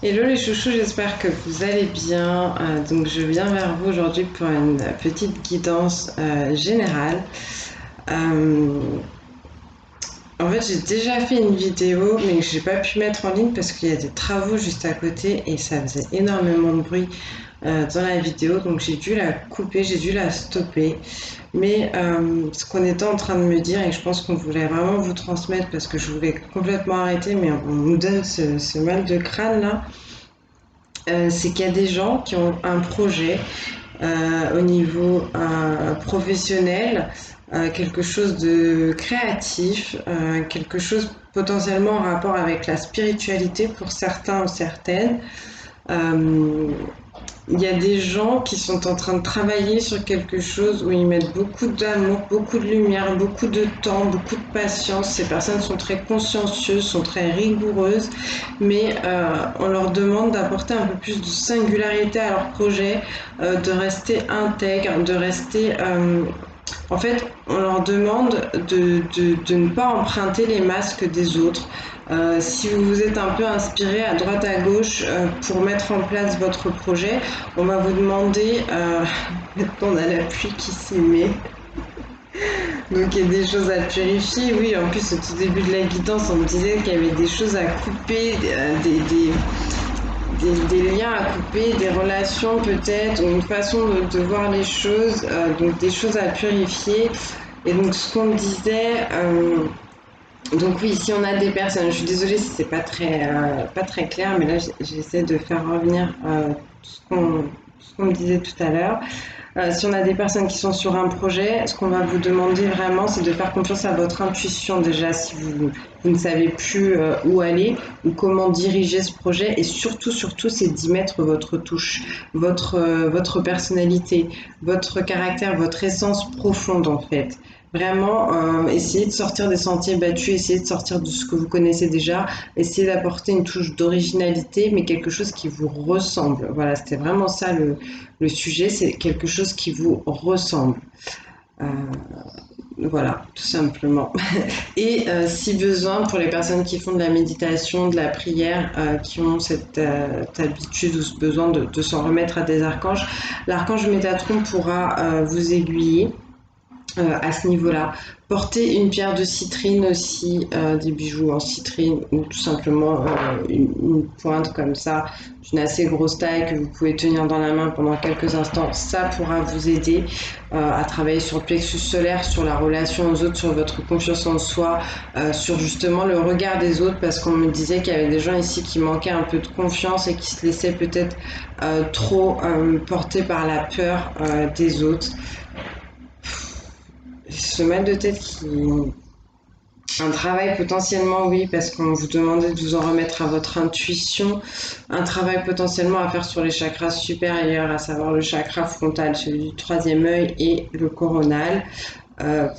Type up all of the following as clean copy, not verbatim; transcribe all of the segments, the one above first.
Hello les chouchous, j'espère que vous allez bien. Donc je viens vers vous aujourd'hui pour une petite guidance générale. Euh, En fait, j'ai déjà fait une vidéo, mais que j'ai pas pu mettre en ligne parce qu'il y a des travaux juste à côté et ça faisait énormément de bruit dans la vidéo. Donc j'ai dû la couper, j'ai dû la stopper. Mais ce qu'on était en train de me dire, et je pense qu'on voulait vraiment vous transmettre parce que je voulais complètement arrêter, mais on nous donne ce mal de crâne là. C'est qu'il y a des gens qui ont un projet au niveau professionnel, quelque chose de créatif, quelque chose potentiellement en rapport avec la spiritualité pour certains ou certaines. Euh, il y a des gens qui sont en train de travailler sur quelque chose où ils mettent beaucoup d'amour, beaucoup de lumière, beaucoup de temps, beaucoup de patience. Ces personnes sont très consciencieuses, sont très rigoureuses, mais on leur demande d'apporter un peu plus de singularité à leur projet, de rester intègre, de rester... en fait, on leur demande de ne pas emprunter les masques des autres. Si vous vous êtes un peu inspiré à droite à gauche pour mettre en place votre projet, on va vous demander, on a la pluie qui s'émet, donc il y a des choses à purifier. Oui, en plus au tout début de la guidance, on me disait qu'il y avait des choses à couper, des liens à couper, des relations peut-être, ou une façon de voir les choses, donc des choses à purifier. Et donc ce qu'on me disait, donc oui, si on a des personnes, je suis désolée si c'est pas très clair, mais là j'essaie de faire revenir ce qu'on me disait tout à l'heure. Si on a des personnes qui sont sur un projet, ce qu'on va vous demander vraiment, c'est de faire confiance à votre intuition déjà si vous ne savez plus où aller ou comment diriger ce projet. Et surtout, c'est d'y mettre votre touche, votre personnalité, votre caractère, votre essence profonde en fait. Vraiment, essayer de sortir des sentiers battus, essayer de sortir de ce que vous connaissez déjà, essayer d'apporter une touche d'originalité, mais quelque chose qui vous ressemble. Voilà, c'était vraiment ça le sujet, c'est quelque chose qui vous ressemble. Euh, voilà, tout simplement. Et si besoin, pour les personnes qui font de la méditation, de la prière, qui ont cette habitude ou ce besoin de s'en remettre à des archanges, l'archange Métatron pourra vous aiguiller à ce niveau-là. Porter une pierre de citrine aussi, des bijoux en citrine ou tout simplement une pointe comme ça, d'une assez grosse taille que vous pouvez tenir dans la main pendant quelques instants, ça pourra vous aider à travailler sur le plexus solaire, sur la relation aux autres, sur votre confiance en soi, sur justement le regard des autres, parce qu'on me disait qu'il y avait des gens ici qui manquaient un peu de confiance et qui se laissaient peut-être trop porter par la peur des autres. Ce mal de tête qui... Un travail potentiellement, oui, parce qu'on vous demandait de vous en remettre à votre intuition. Un travail potentiellement à faire sur les chakras supérieurs, à savoir le chakra frontal, celui du troisième œil et le coronal.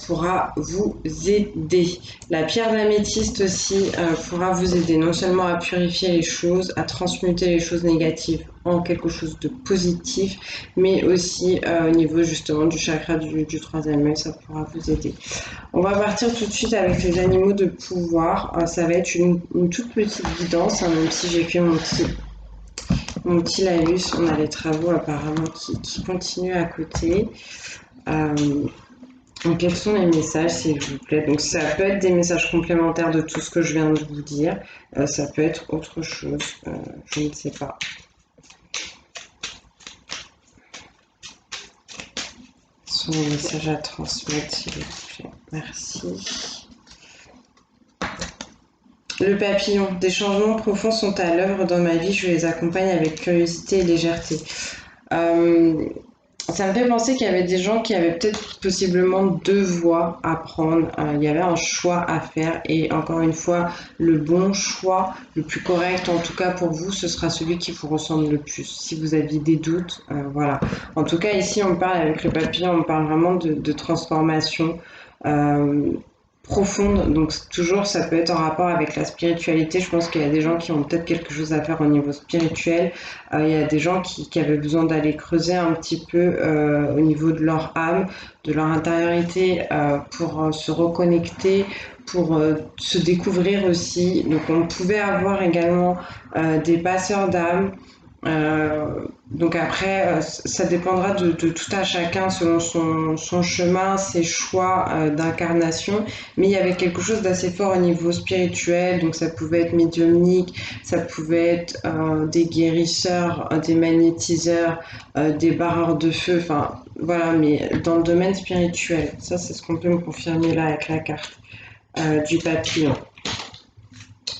Pourra vous aider. La pierre d'améthyste aussi pourra vous aider non seulement à purifier les choses, à transmuter les choses négatives en quelque chose de positif, mais aussi au niveau justement du chakra du troisième œil, ça pourra vous aider. On va partir tout de suite avec les animaux de pouvoir. Ça va être une toute petite guidance, hein, même si j'ai fait mon petit laïus. On a les travaux apparemment qui continuent à côté. Euh, donc, quels sont les messages, s'il vous plaît? Donc, ça peut être des messages complémentaires de tout ce que je viens de vous dire. Ça peut être autre chose. Je ne sais pas. Ce sont les messages à transmettre, s'il vous plaît. Merci. Le papillon. Des changements profonds sont à l'œuvre dans ma vie. Je les accompagne avec curiosité et légèreté. Euh, Ça me fait penser qu'il y avait des gens qui avaient peut-être possiblement deux voies à prendre. Il y avait un choix à faire et encore une fois, le bon choix, le plus correct en tout cas pour vous, ce sera celui qui vous ressemble le plus. Si vous aviez des doutes, voilà. En tout cas, ici, on parle avec le papillon, on parle vraiment de transformation. Euh, profonde. Donc toujours, ça peut être en rapport avec la spiritualité. Je pense qu'il y a des gens qui ont peut-être quelque chose à faire au niveau spirituel. Il y a des gens qui avaient besoin d'aller creuser un petit peu au niveau de leur âme, de leur intériorité, pour se reconnecter, pour se découvrir aussi. Donc on pouvait avoir également des passeurs d'âme. Donc après, ça dépendra de tout à chacun selon son chemin, ses choix d'incarnation. Mais il y avait quelque chose d'assez fort au niveau spirituel. Donc ça pouvait être médiumnique, ça pouvait être des guérisseurs, des magnétiseurs, des barreurs de feu. Enfin voilà, mais dans le domaine spirituel. Ça, c'est ce qu'on peut me confirmer là avec la carte du papillon.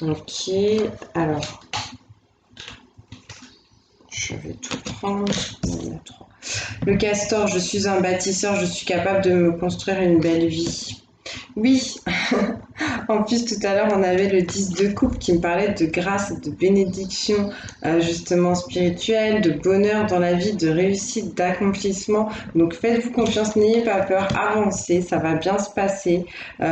Ok, alors. Je vais tout prendre. Le castor, je suis un bâtisseur, je suis capable de me construire une belle vie. Oui, en plus tout à l'heure on avait le 10 de coupe qui me parlait de grâce, de bénédiction justement spirituelle, de bonheur dans la vie, de réussite, d'accomplissement. Donc faites-vous confiance, n'ayez pas peur, avancez, ça va bien se passer.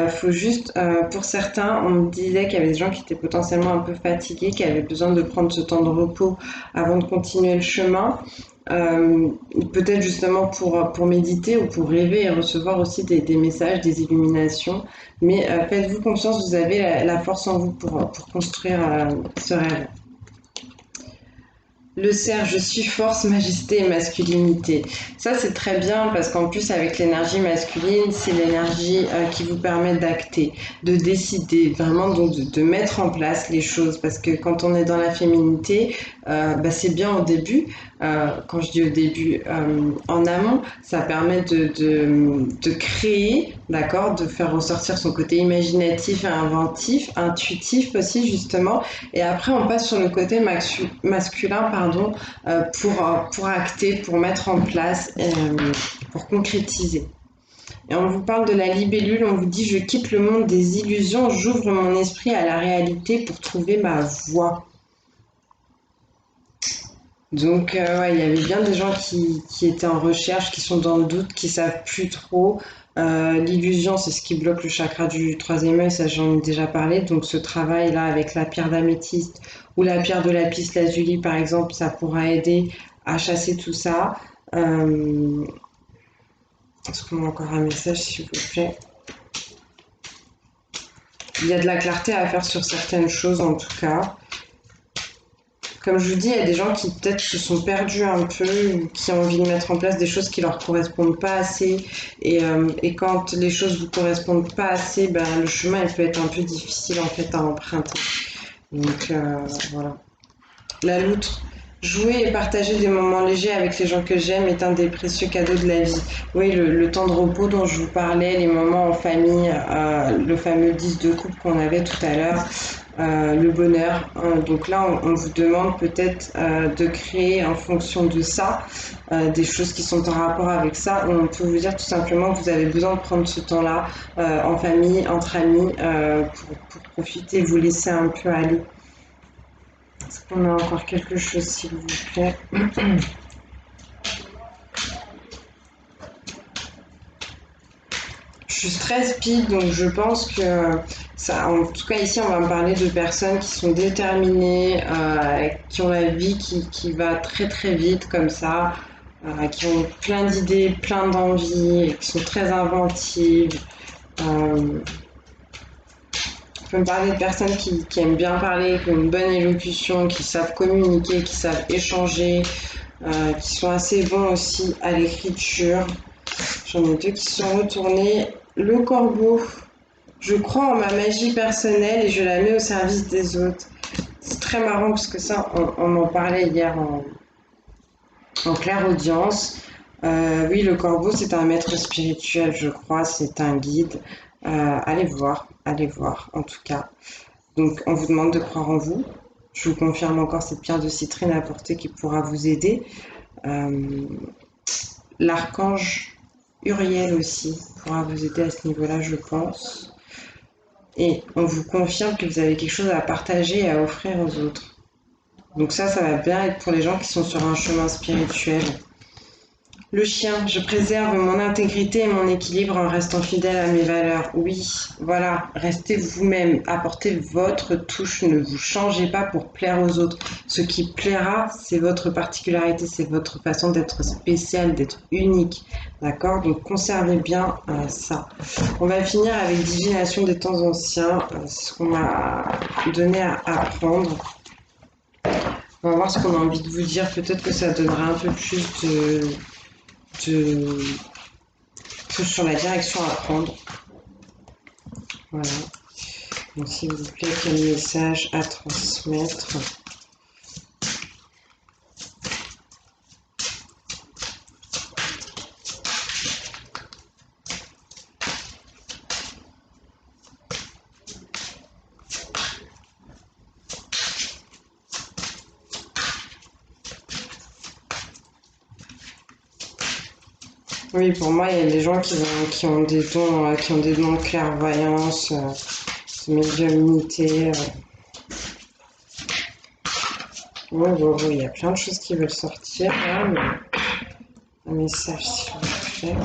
Faut juste, pour certains, on me disait qu'il y avait des gens qui étaient potentiellement un peu fatigués, qui avaient besoin de prendre ce temps de repos avant de continuer le chemin. Euh, Peut-être justement pour méditer ou pour rêver et recevoir aussi des messages, des illuminations. Mais faites-vous confiance, vous avez la force en vous pour construire ce rêve. Le cerf, je suis force, majesté et masculinité. Ça, c'est très bien parce qu'en plus, avec l'énergie masculine, c'est l'énergie qui vous permet d'acter, de décider, vraiment donc de mettre en place les choses. Parce que quand on est dans la féminité, c'est bien au début. Quand je dis au début, en amont, ça permet de créer, d'accord, de faire ressortir son côté imaginatif et inventif, intuitif aussi, justement. Et après, on passe sur le côté masculin, pardon, pour acter, pour mettre en place, pour concrétiser. Et on vous parle de la libellule, on vous dit je quitte le monde des illusions, j'ouvre mon esprit à la réalité pour trouver ma voie. Donc, ouais, il y avait bien des gens qui étaient en recherche, qui sont dans le doute, qui savent plus trop. L'illusion, c'est ce qui bloque le chakra du troisième œil, ça j'en ai déjà parlé. Donc, ce travail-là avec la pierre d'améthyste ou la pierre de lapis lazuli, par exemple, ça pourra aider à chasser tout ça. Est-ce qu'on a encore un message, s'il vous plaît? Il y a de la clarté à faire sur certaines choses, en tout cas. Comme je vous dis, il y a des gens qui peut-être se sont perdus un peu, ou qui ont envie de mettre en place des choses qui leur correspondent pas assez. Et quand les choses vous correspondent pas assez, ben, le chemin il peut être un peu difficile en fait à emprunter. Donc voilà. La loutre. Jouer et partager des moments légers avec les gens que j'aime est un des précieux cadeaux de la vie. Oui, le temps de repos dont je vous parlais, les moments en famille, le fameux 10 de couple qu'on avait tout à l'heure, le bonheur. Donc là, on vous demande peut-être de créer en fonction de ça des choses qui sont en rapport avec ça. On peut vous dire tout simplement que vous avez besoin de prendre ce temps-là en famille, entre amis, pour profiter, vous laisser un peu aller. Est-ce qu'on a encore quelque chose, s'il vous plaît? Je suis très speed, donc je pense que ça, en tout cas ici, on va me parler de personnes qui sont déterminées, qui ont la vie qui va très très vite comme ça, qui ont plein d'idées, plein d'envies, qui sont très inventives. On peut me parler de personnes qui aiment bien parler, qui ont une bonne élocution, qui savent communiquer, qui savent échanger, qui sont assez bons aussi à l'écriture. J'en ai deux qui sont retournés. Le corbeau. Je crois en ma magie personnelle et je la mets au service des autres. C'est très marrant parce que ça, on en parlait hier en claire audience. Oui, le corbeau, c'est un maître spirituel, je crois, c'est un guide. Allez voir, en tout cas. Donc, on vous demande de croire en vous. Je vous confirme encore cette pierre de citrine à porter qui pourra vous aider. Euh, L'archange Uriel aussi pourra vous aider à ce niveau-là, je pense. Et on vous confirme que vous avez quelque chose à partager et à offrir aux autres. Donc ça va bien être pour les gens qui sont sur un chemin spirituel. Le chien, je préserve mon intégrité et mon équilibre en restant fidèle à mes valeurs. Oui, voilà, restez vous-même, apportez votre touche, ne vous changez pas pour plaire aux autres. Ce qui plaira, c'est votre particularité, c'est votre façon d'être spécial, d'être unique. D'accord? Donc conservez bien ça. On va finir avec divination des temps anciens, ce qu'on m'a donné à apprendre. On va voir ce qu'on a envie de vous dire. Peut-être que ça donnera un peu plus de sur la direction à prendre. Voilà. Donc, s'il vous plaît, quel message à transmettre? Oui, pour moi, il y a des gens qui ont des dons de clairvoyance, de médiumnité. Il y a plein de choses qui veulent sortir là, mais un message s'il vous plaît.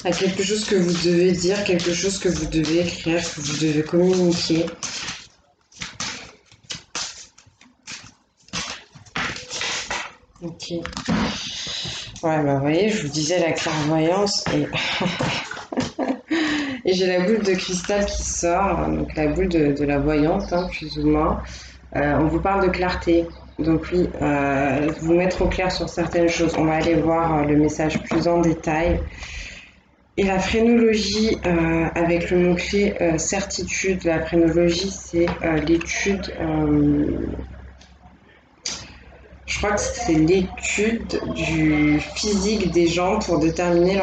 À quelque chose que vous devez dire, quelque chose que vous devez écrire, que vous devez communiquer. Ok. Ouais, bah vous voyez, je vous disais la clairvoyance et, et j'ai la boule de cristal qui sort, donc la boule de la voyante, hein, plus ou moins. On vous parle de clarté. Donc oui, vous mettre au clair sur certaines choses. On va aller voir le message plus en détail. Et la phrénologie, avec le mot-clé certitude, la phrénologie, c'est l'étude, je crois que c'est l'étude du physique des gens pour déterminer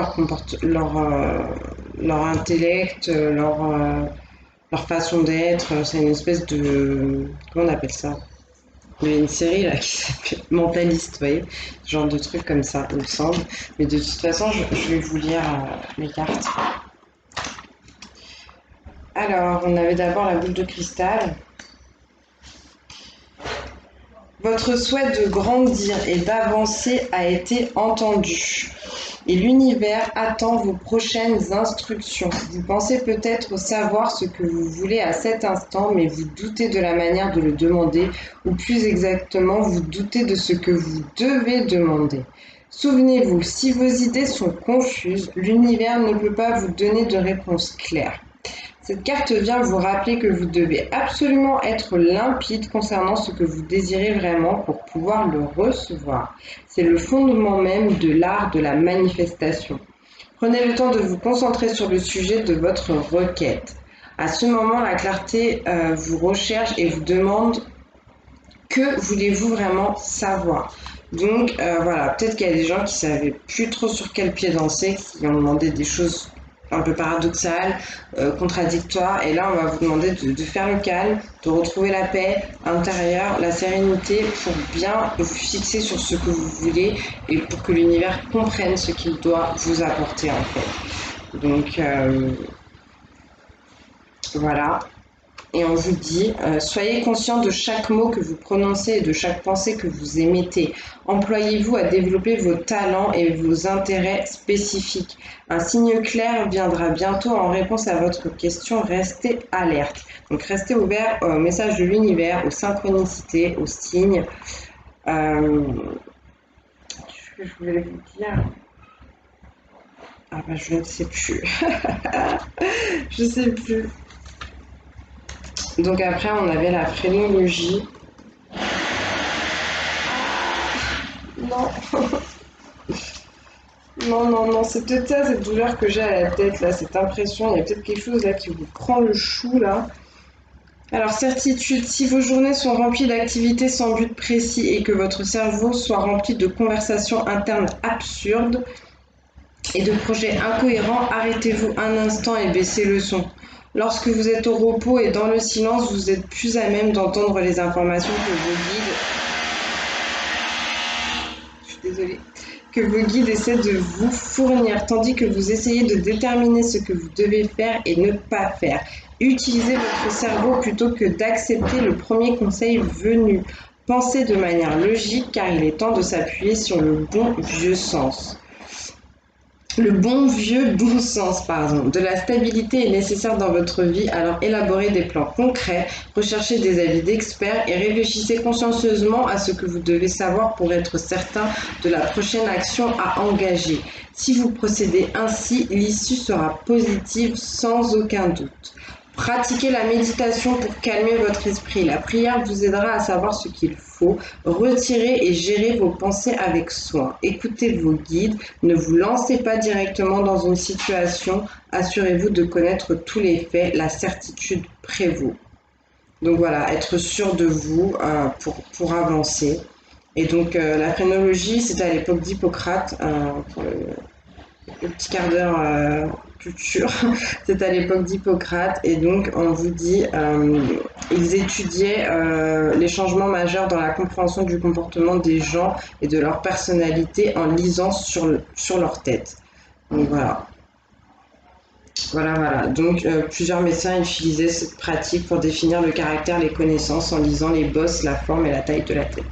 leur intellect, leur façon d'être. C'est une espèce de... Comment on appelle ça? Il y a une série là qui s'appelle Mentaliste, vous voyez, ce genre de truc comme ça, il me semble. Mais de toute façon, je vais vous lire les cartes. Alors, on avait d'abord la boule de cristal. Votre souhait de grandir et d'avancer a été entendu. Et l'univers attend vos prochaines instructions. Vous pensez peut-être savoir ce que vous voulez à cet instant, mais vous doutez de la manière de le demander, ou plus exactement, vous doutez de ce que vous devez demander. Souvenez-vous, si vos idées sont confuses, l'univers ne peut pas vous donner de réponse claire. Cette carte vient vous rappeler que vous devez absolument être limpide concernant ce que vous désirez vraiment pour pouvoir le recevoir. C'est le fondement même de l'art de la manifestation. Prenez le temps de vous concentrer sur le sujet de votre requête. À ce moment, la clarté vous recherche et vous demande que voulez-vous vraiment savoir. Donc voilà, peut-être qu'il y a des gens qui savaient plus trop sur quel pied danser, qui ont demandé des choses un peu paradoxales, contradictoires, et là on va vous demander de faire le calme, de retrouver la paix intérieure, la sérénité pour bien vous fixer sur ce que vous voulez et pour que l'univers comprenne ce qu'il doit vous apporter en fait. Donc voilà. Et on vous dit, soyez conscient de chaque mot que vous prononcez et de chaque pensée que vous émettez. Employez-vous à développer vos talents et vos intérêts spécifiques. Un signe clair viendra bientôt en réponse à votre question. Restez alerte. Donc restez ouvert au message de l'univers, aux synchronicités, aux signes. Qu'est-ce que je voulais vous dire? Ah bah je ne sais plus. Je sais plus. Donc après, on avait la phrénologie. Non, non, c'est peut-être ça, cette douleur que j'ai à la tête, là, cette impression. Il y a peut-être quelque chose là qui vous prend le chou, là. Alors, certitude, si vos journées sont remplies d'activités sans but précis et que votre cerveau soit rempli de conversations internes absurdes et de projets incohérents, arrêtez-vous un instant et baissez le son. Lorsque vous êtes au repos et dans le silence, vous êtes plus à même d'entendre les informations que vos guides que vos guides essaient de vous fournir, tandis que vous essayez de déterminer ce que vous devez faire et ne pas faire. Utilisez votre cerveau plutôt que d'accepter le premier conseil venu. Pensez de manière logique car il est temps de s'appuyer sur le bon vieux sens. Le bon vieux bon sens, pardon. De la stabilité est nécessaire dans votre vie, alors élaborez des plans concrets, recherchez des avis d'experts et réfléchissez consciencieusement à ce que vous devez savoir pour être certain de la prochaine action à engager. Si vous procédez ainsi, l'issue sera positive sans aucun doute. Pratiquez la méditation pour calmer votre esprit. La prière vous aidera à savoir ce qu'il faut. Retirez et gérez vos pensées avec soin. Écoutez vos guides. Ne vous lancez pas directement dans une situation. Assurez-vous de connaître tous les faits. La certitude prévaut. Donc voilà, être sûr de vous pour avancer. Et donc la phrénologie, c'était à l'époque d'Hippocrate, pour le petit quart d'heure culture, c'est à l'époque d'Hippocrate et donc on vous dit ils étudiaient les changements majeurs dans la compréhension du comportement des gens et de leur personnalité en lisant sur leur tête. Donc voilà. Donc plusieurs médecins utilisaient cette pratique pour définir le caractère, les connaissances en lisant les bosses, la forme et la taille de la tête.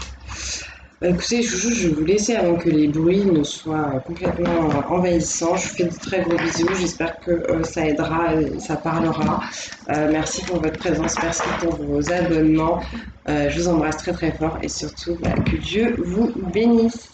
Écoutez, chouchou, je vais vous laisser avant que les bruits ne soient complètement envahissants. Je vous fais de très gros bisous. J'espère que ça aidera et ça parlera. Merci pour votre présence. Merci pour vos abonnements. Je vous embrasse très très fort et surtout que Dieu vous bénisse.